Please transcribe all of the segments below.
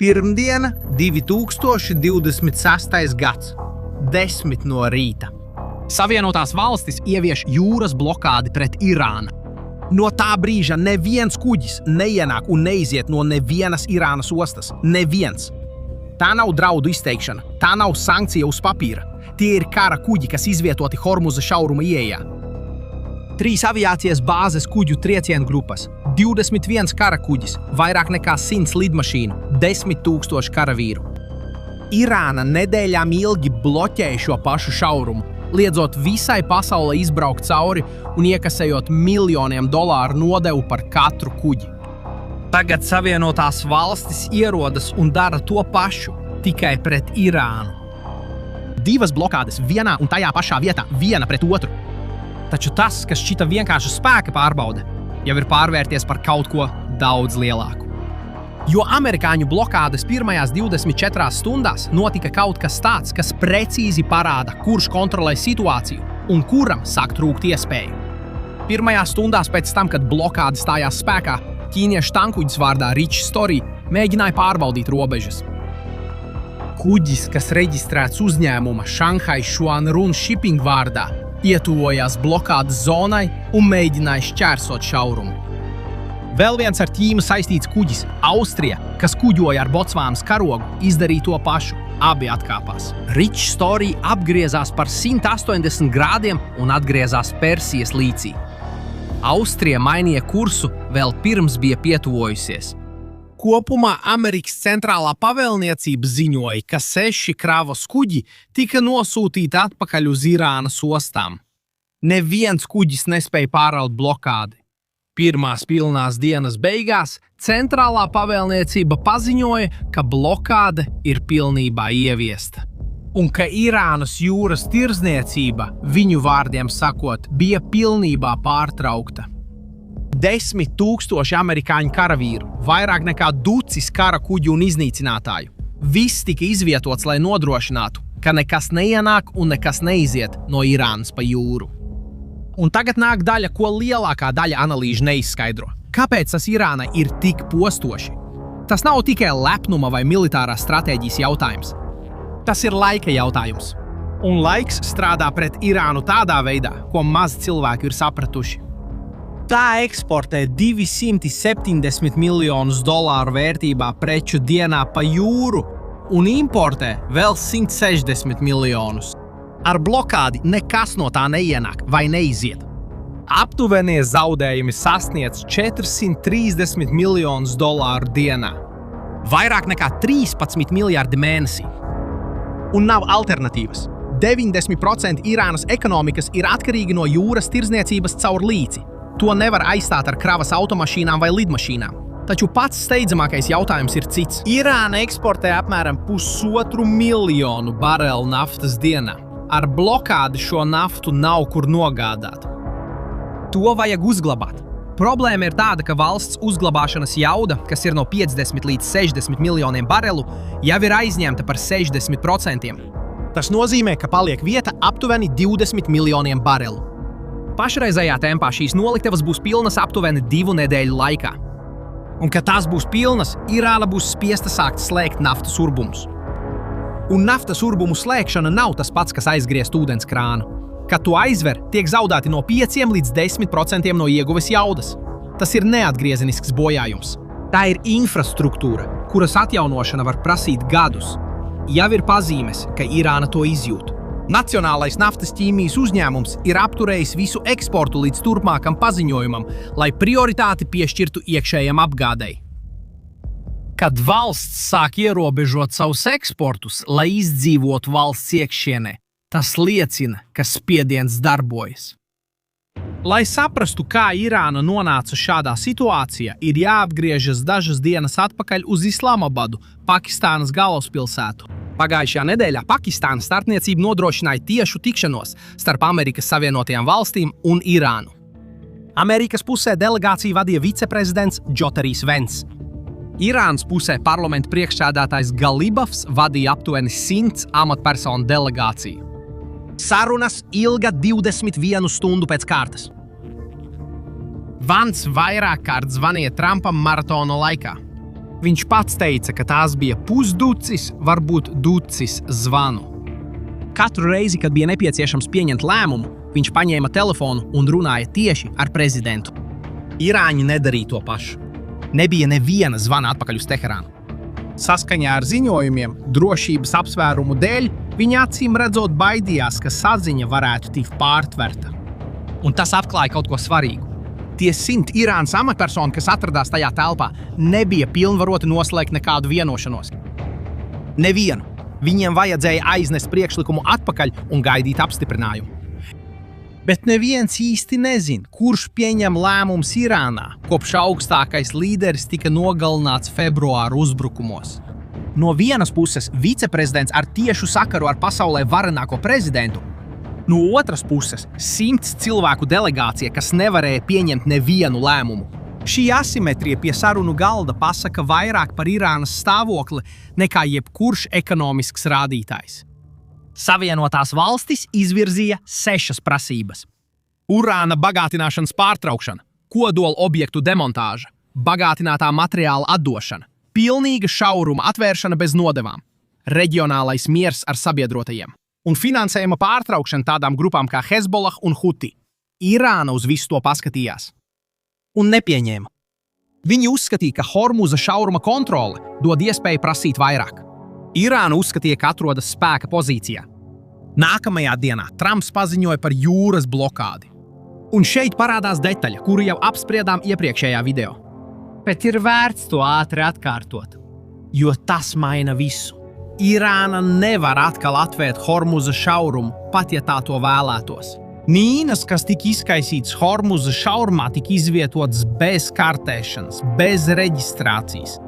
Pirmdiena, 2026. gads, 10 no rīta. Savienotās valstis ievieš jūras blokādi pret Irānu. No tā brīža neviens kuģis neienāk un neiziet no nevienas Irānas ostas. Neviens. Tā nav draudu izteikšana, tā nav sankcija uz papīra. Tie ir kara kuģi, kas izvietoti Hormuza šauruma ieejā. 3 aviācijas bāzes kuģu triecienu grupas, 21 kara kuģis, vairāk nekā 100 lidmašīnu, 10 000 karavīru. Irāna nedēļām ilgi bloķēja šo pašu šaurumu, liedzot visai pasaulē izbraukt cauri un iekasējot miljoniem dolāru nodevu par katru kuģi. Tagad Savienotās valstis ierodas un dara to pašu, tikai pret Irānu. 2 blokādes vienā un tajā pašā vietā, viena pret otru. Taču tas, kas šķita vienkārši spēka pārbaude, jau ir pārvērties par kaut ko daudz lielāku. Jo amerikāņu blokādes pirmajās 24 stundās notika kaut kas tāds, kas precīzi parāda, kurš kontrolē situāciju un kuram sāk trūkt iespēju. Pirmajās stundās pēc tam, kad blokāde stājās spēkā, ķīniešu tankuģis vārdā Rich Story mēģināja pārbaudīt robežas. Kuģis, kas reģistrēts uzņēmuma Shanghai Shuanrun Shipping vārdā, ietuvojās blokādes zonai un mēģināja šķērsot šaurumu. Vēl viens ar Ķīnu saistīts kuģis, Austrija, kas kuģoja ar Botsvānas karogu, izdarīja to pašu. Abi atkāpās. Rich Story apgriezās par 180 grādiem un atgriezās Persijas līcī. Austrija mainīja kursu vēl pirms bija pietuvojusies. Kopumā Amerikas centrālā pavēlniecība ziņoja, ka 6 kravas kuģi tika nosūtīti atpakaļ uz Irānas ostām. Neviens kuģis nespēja pāraut blokādi. Pirmās pilnās dienas beigās centrālā pavēlniecība paziņoja, ka blokāde ir pilnībā ieviesta. Un ka Irānas jūras tirdzniecība, viņu vārdiem sakot, bija pilnībā pārtraukta. 10 000 amerikāņu karavīru, vairāk nekā ducis kara kuģu un iznīcinātāju. Viss tika izvietots, lai nodrošinātu, ka nekas neienāk un nekas neiziet no Irānas pa jūru. Un tagad nāk daļa, ko lielākā daļa analīžu neizskaidro. Kāpēc tas Irānai ir tik postoši? Tas nav tikai lepnuma vai militārās stratēģijas jautājums. Tas ir laika jautājums. Un laiks strādā pret Irānu tādā veidā, ko maz cilvēki ir sapratuši. Tā eksportē $270 miljonus vērtībā preču dienā pa jūru un importē vēl 160 miljonus. Ar blokādi nekas no tā neienāk vai neiziet. Aptuvenie zaudējumi sasniedz $430 miljonus dienā. Vairāk nekā 13 miljardi mēnesī. Un nav alternatīvas. 90% Irānas ekonomikas ir atkarīgi no jūras tirdzniecības caur līci. To nevar aizstāt ar kravas automašīnām vai lidmašīnām. Taču pats steidzamākais jautājums ir cits. Irāna eksportē apmēram 1,5 miljonu barelu naftas dienā. Ar blokādi šo naftu nav kur nogādāt. To vajag uzglabāt. Problēma ir tāda, ka valsts uzglabāšanas jauda, kas ir no 50 līdz 60 miljoniem barelu, jau ir aizņemta par 60%. Tas nozīmē, ka paliek vieta aptuveni 20 miljoniem barelu. Pašreizējā tempā šīs noliktavas būs pilnas aptuveni 2 nedēļu laikā. Un, kad tās būs pilnas, Irāna būs spiesta sākt slēgt naftas urbumus. Un naftas urbumu slēgšana nav tas pats, kas aizgriezt ūdens krānu. Kad to aizver, tiek zaudēti no 5 līdz 10% no ieguves jaudas. Tas ir neatgriezenisks bojājums. Tā ir infrastruktūra, kuras atjaunošana var prasīt gadus. Jau ir pazīmes, ka Irāna to izjūt. Nacionālais naftas ķīmijas uzņēmums ir apturējis visu eksportu līdz turpmākam paziņojumam, lai prioritāti piešķirtu iekšējam apgādei. Kad valsts sāk ierobežot savus eksportus, lai izdzīvotu valsts iekšienē, tas liecina, ka spiediens darbojas. Lai saprastu, kā Irāna nonāca šādā situācijā, ir jāatgriežas dažas dienas atpakaļ uz Islamabadu, Pakistānas galvaspilsētu. Pagājušajā nedēļā Pakistānas starpniecība nodrošināja tiešu tikšanos starp Amerikas Savienotajām valstīm un Irānu. Amerikas pusē delegāciju vadīja viceprezidents Džotarijs Vents. Irānas pusē parlamenta priekšsēdētājs Galibafs vadīja aptuveni 100 amatpersonu delegāciju. Sarunas ilga 21 stundu pēc kārtas. Vants vairāk kārt zvanīja Trumpam maratona laikā. Viņš pats teica, ka tās bija pusducis, varbūt ducis zvanu. Katru reizi, kad bija nepieciešams pieņemt lēmumu, viņš paņēma telefonu un runāja tieši ar prezidentu. Irāņi nedarīja to pašu. Nebija neviena zvana atpakaļ uz Teherānu. Saskaņā ar ziņojumiem, drošības apsvērumu dēļ, viņi acīm redzot baidījās, ka saziņa varētu tikt pārtverta. Un tas atklāja kaut ko svarīgu. Tie 100 Irānas amatpersoni, kas atradās tajā telpā, nebija pilnvaroti noslēgt nekādu vienošanos. Nevienu. Viņiem vajadzēja aiznest priekšlikumu atpakaļ un gaidīt apstiprinājumu. Bet neviens īsti nezin, kurš pieņem lēmums Irānā, kopš augstākais līderis tika nogalināts februāra uzbrukumos. No vienas puses viceprezidents ar tiešu sakaru ar pasaulē varenāko prezidentu, no otras puses 100 cilvēku delegācija, kas nevarēja pieņemt nevienu lēmumu. Šī asimetrija pie sarunu galda pasaka vairāk par Irānas stāvokli nekā jebkurš ekonomisks rādītājs. Savienotās valstis izvirzīja 6 prasības. Urāna bagātināšanas pārtraukšana, kodola objektu demontāža, bagātinātā materiāla atdošana, pilnīga šauruma atvēršana bez nodevām, reģionālais miers ar sabiedrotajiem un finansējuma pārtraukšana tādām grupām kā Hezbollah un Huti. Irāna uz visu to paskatījās un nepieņēma. Viņi uzskatīja, ka Hormuza šauruma kontrole dod iespēju prasīt vairāk. Irāna uzskatīja, ka atrodas spēka pozīcijā. Nākamajā dienā Trumps paziņoja par jūras blokādi. Un šeit parādās detaļa, kuru jau apspriedām iepriekšējā video. Bet ir vērts to ātri atkārtot, jo tas maina visu. Irāna nevar atkal atvērt Hormuza šaurumu, pat ja tā to vēlētos. Mīnas, kas tika izkaisīts Hormuza šaurumā, tika izvietotas bez kartēšanas, bez reģistrācijas.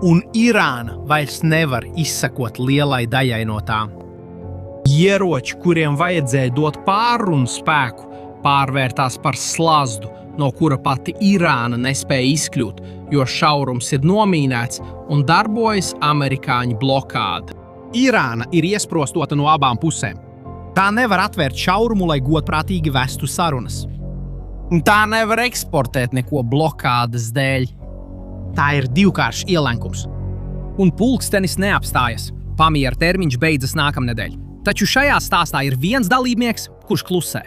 Un Irāna vairs nevar izsekot lielai daļai no tām. Ieroči, kuriem vajadzēja dot pārrunu spēku, pārvērtās par slazdu, no kura pati Irāna nespēja izkļūt, jo šaurums ir nomīnēts un darbojas amerikāņu blokāde. Irāna ir iesprostota no abām pusēm. Tā nevar atvērt šaurumu, lai godprātīgi vestu sarunas. Un tā nevar eksportēt neko blokādes dēļ. Tā ir divkāršs ielenkums. Un pulkstenis neapstājas. Pamiera termiņš beidzas nākamnedēļ. Taču šajā stāstā ir viens dalībnieks, kurš klusē.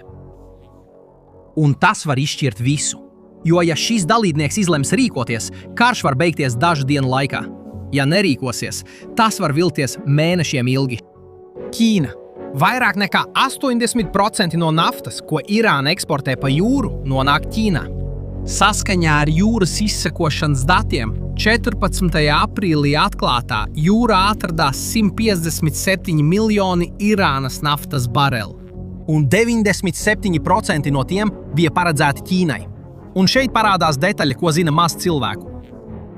Un tas var izšķirt visu. Jo, ja šis dalībnieks izlems rīkoties, karš var beigties dažu dienu laikā. Ja nerīkosies, tas var vilties mēnešiem ilgi. Ķīna. Vairāk nekā 80% no naftas, ko Irāna eksportē pa jūru, nonāk Ķīnā. Saskaņā ar jūras izsekošanas datiem 14. aprīlī atklātā jūrā atradās 157 miljoni Irānas naftas bareli. Un 97% no tiem bija paredzēti Ķīnai. Un šeit parādās detaļa, ko zina maz cilvēku.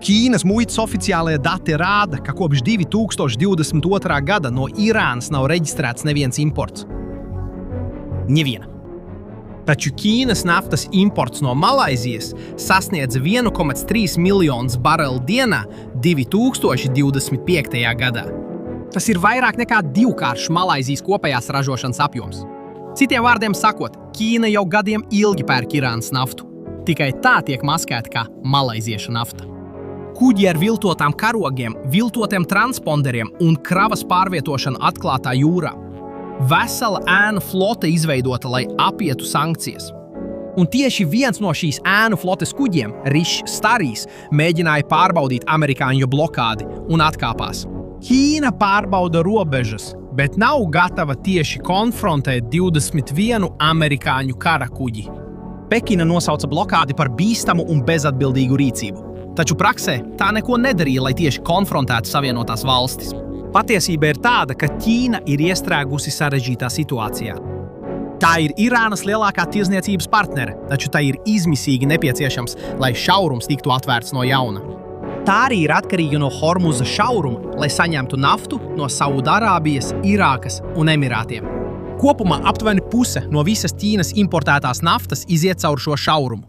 Ķīnas muitas oficiālie dati rāda, ka kopš 2022. gada no Irānas nav reģistrēts neviens imports. Neviena. Taču Ķīnas naftas imports no Malaizijas sasniedza 1,3 miljonus barelu dienā 2025. gadā. Tas ir vairāk nekā divkāršs Malaizijas kopējās ražošanas apjoms. Citiem vārdiem sakot, Ķīna jau gadiem ilgi pērk Irānas naftu. Tikai tā tiek maskēta kā malaiziešu nafta. Kuģi ar viltotām karogiem, viltotiem transponderiem un kravas pārvietošanu atklātā jūrā. Vesela ēnu flote izveidota, lai apietu sankcijas. Un tieši viens no šīs ēnu flotes kuģiem, Rišs Starīs, mēģināja pārbaudīt amerikāņu blokādi un atkāpās. Ķīna pārbauda robežas, bet nav gatava tieši konfrontēt 21 amerikāņu karakuģi. Pekina nosauca blokādi par bīstamu un bezatbildīgu rīcību. Taču praksē tā neko nedarīja, lai tieši konfrontētu Savienotās valstis. Patiesība ir tāda, ka Ķīna ir iestrēgusi sarežģītā situācijā. Tā ir Irānas lielākā tirdzniecības partnere, taču tai ir izmisīgi nepieciešams, lai šaurums tiktu atvērts no jauna. Tā arī ir atkarīga no Hormuza šauruma, lai saņemtu naftu no Saudārābijas, Irākas un Emirātiem. Kopumā aptuveni puse no visas Ķīnas importētās naftas iziet caur šo šaurumu.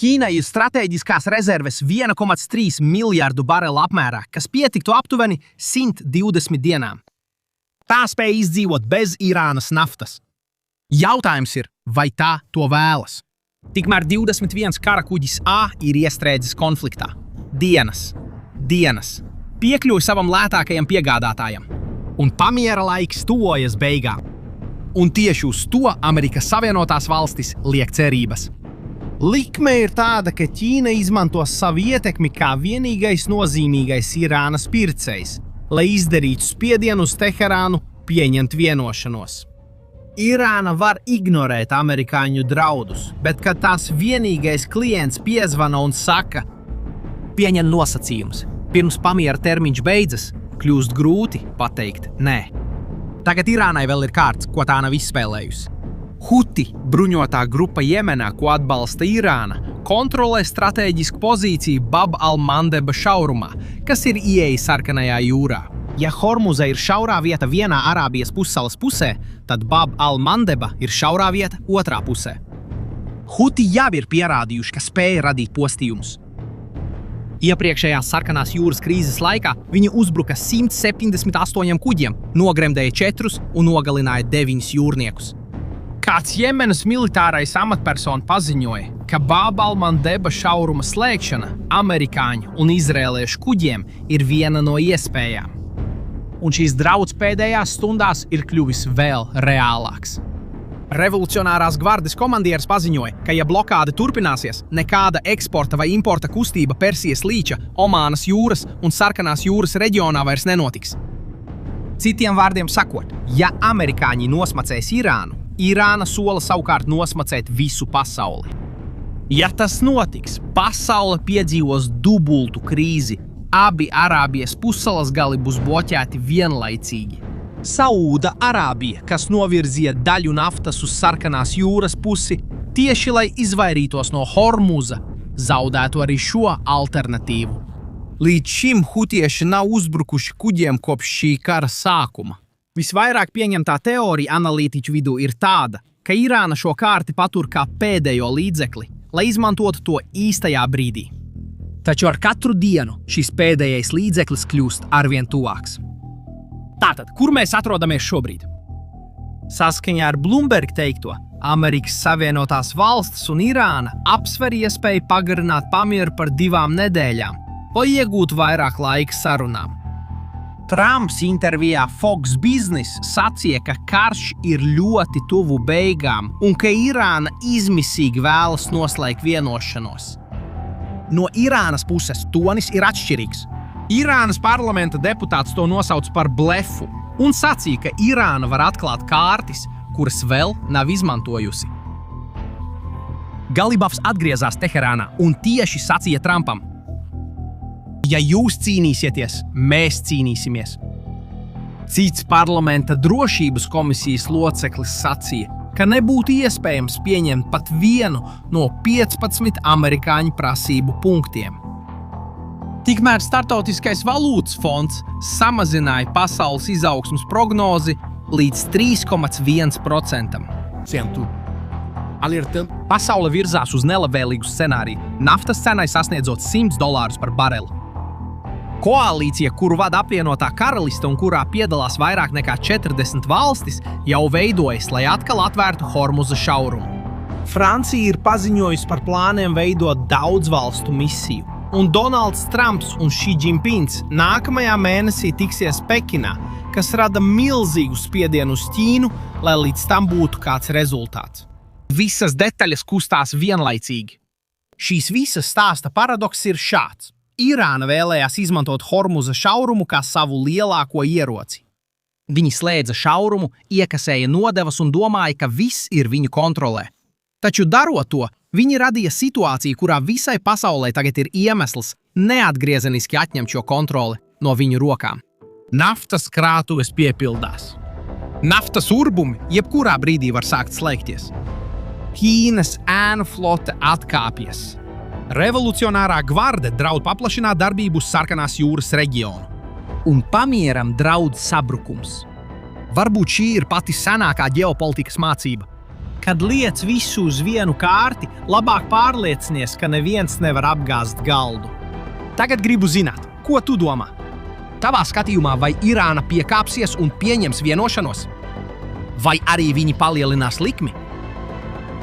Ķīnai ir stratēģiskās rezerves 1,3 miljardu barelu apmērā, kas pietiktu aptuveni 120 dienām. Tā spēja izdzīvot bez Irānas naftas. Jautājums ir, vai tā to vēlas? Tikmēr 21 karakuģis A ir iestrēdzis konfliktā. Dienas. dienas. Piekļuvi savam lētākajam piegādātājam. Un pamiera laiks tuvojas beigām. Un tieši uz to Amerikas Savienotās valstis liek cerības. Likme ir tāda, ka Ķīna izmantos savu ietekmi kā vienīgais nozīmīgais Irānas pircējs, lai izdarītu spiedienu uz Teherānu pieņemt vienošanos. Irāna var ignorēt amerikāņu draudus, bet kad tās vienīgais klients piezvana un saka: "Pieņem nosacījumus, pirms pamiera termiņš beidzas", kļūst grūti pateikt nē. Tagad Irānai vēl ir kārts, ko tā nav izspēlējusi. Huti, bruņotā grupa Jemenā, ko atbalsta Irāna, kontrolē stratēģisku pozīciju Bab al-Mandeba šaurumā, kas ir ieeja Sarkanajā jūrā. Ja Hormuza ir šaurā vieta vienā Arābijas pussalas pusē, tad Bab al-Mandeba ir šaurā vieta otrā pusē. Huti jau ir pierādījuši, ka spēja radīt postījumus. Iepriekšējās Sarkanās jūras krīzes laikā viņi uzbruka 178 kuģiem, nogremdēja 4 un nogalināja 9 jūrniekus. Kāds Jemenas militārais amatpersona paziņoja, ka Bab al-Mandeba šauruma slēgšana amerikāņu un izrēliešu kuģiem ir viena no iespējām. Un šīs drauds pēdējās stundās ir kļuvis vēl reālāks. Revolucionārās gvardes komandieris paziņoja, ka ja blokāde turpināsies, nekāda eksporta vai importa kustība Persijas līča, Omānas jūras un Sarkanās jūras reģionā vairs nenotiks. Citiem vārdiem sakot, ja amerikāņi nosmacēs Irānu, Irāna sola savukārt nosmacēt visu pasauli. Ja tas notiks, pasaule piedzīvos dubultu krīzi. Abi Arābijas pussalas gali būs bloķēti vienlaicīgi. Saūda Arābija, kas novirzīja daļu naftas uz Sarkanās jūras pusi, tieši lai izvairītos no Hormuza, zaudētu arī šo alternatīvu. Līdz šim hutieši nav uzbrukuši kuģiem kopš šī kara sākuma. Visvairāk pieņemtā teorija analītiķu vidū ir tāda, ka Irāna šo kārti patur kā pēdējo līdzekli, lai izmantotu to īstajā brīdī. Taču ar katru dienu šis pēdējais līdzeklis kļūst arvien tuvāks. Tātad, kur mēs atrodamies šobrīd? Saskaņā ar Bloomberg teikto, Amerikas Savienotās valstis un Irāna apsver iespēju pagarināt pamieru par 2 nedēļām, lai iegūtu vairāk laika sarunām. Trumps intervijā Fox Business sacīja, ka karš ir ļoti tuvu beigām un ka Irāna izmisīgi vēlas noslēgt vienošanos. No Irānas puses tonis ir atšķirīgs. Irānas parlamenta deputāts to nosauc par blefu un sacīja, ka Irāna var atklāt kārtis, kuras vēl nav izmantojusi. Galibafs atgriezās Teherānā un tieši sacīja Trumpam: "Ja jūs cīnīsieties, mēs cīnīsimies." Cits parlamenta drošības komisijas loceklis sacīja, ka nebūtu iespējams pieņemt pat vienu no 15 amerikāņu prasību punktiem. Tikmēr Startautiskais valūtas fonds samazināja pasaules izaugsmes prognozi līdz 3,1%. Pasaule virzās uz nelabvēlīgu scenāriju, naftas cenai sasniedzot $100 par bareli. Koalīcija, kuru vada apvienotā karaliste un kurā piedalās vairāk nekā 40 valstis, jau veidojas, lai atkal atvērtu Hormuza šaurumu. Francija ir paziņojusi par plāniem veidot daudzvalstu misiju, un Donalds Trumps un Xi Jinpings nākamajā mēnesī tiksies Pekinā, kas rada milzīgu spiedienu uz Ķīnu, lai līdz tam būtu kāds rezultāts. Visas detaļas kustās vienlaicīgi. Šīs visas stāsta paradoks ir šāds. Irāna vēlējās izmantot Hormuza šaurumu kā savu lielāko ieroci. Viņi slēdza šaurumu, iekasēja nodevas un domāja, ka viss ir viņu kontrolē. Taču darot to, viņi radīja situāciju, kurā visai pasaulē tagad ir iemesls neatgriezeniski atņemt šo kontroli no viņu rokām. Naftas krātuves piepildās. Naftas urbumi jebkurā brīdī var sākt slēgties. Ķīnas ēnu flote atkāpjas. Revolucionārā gvarde draud paplašināt darbību uz Sarkanās jūras reģionu. Un pamieram draud sabrukums. Varbūt šī ir pati senākā ģeopolitikas mācība. Kad liec visu uz vienu kārti, labāk pārliecinies, ka neviens nevar apgāzt galdu. Tagad gribu zināt, ko tu domā? Tavā skatījumā, vai Irāna piekāpsies un pieņems vienošanos? Vai arī viņi palielinās likmi?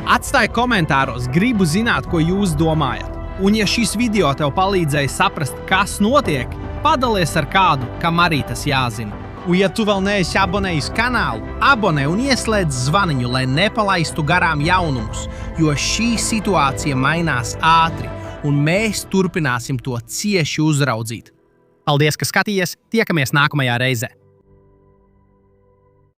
Atstāj komentāros, gribu zināt, ko jūs domājat. Un ja šis video tev palīdzēja saprast, kas notiek, padalies ar kādu, kam arī tas jāzina. Un ja tu vēl neesi abonējis kanālu, abonē un ieslēdz zvaniņu, lai nepalaistu garām jaunumus, jo šī situācija mainās ātri, un mēs turpināsim to cieši uzraudzīt. Paldies, ka skatījies! Tiekamies nākamajā reizē!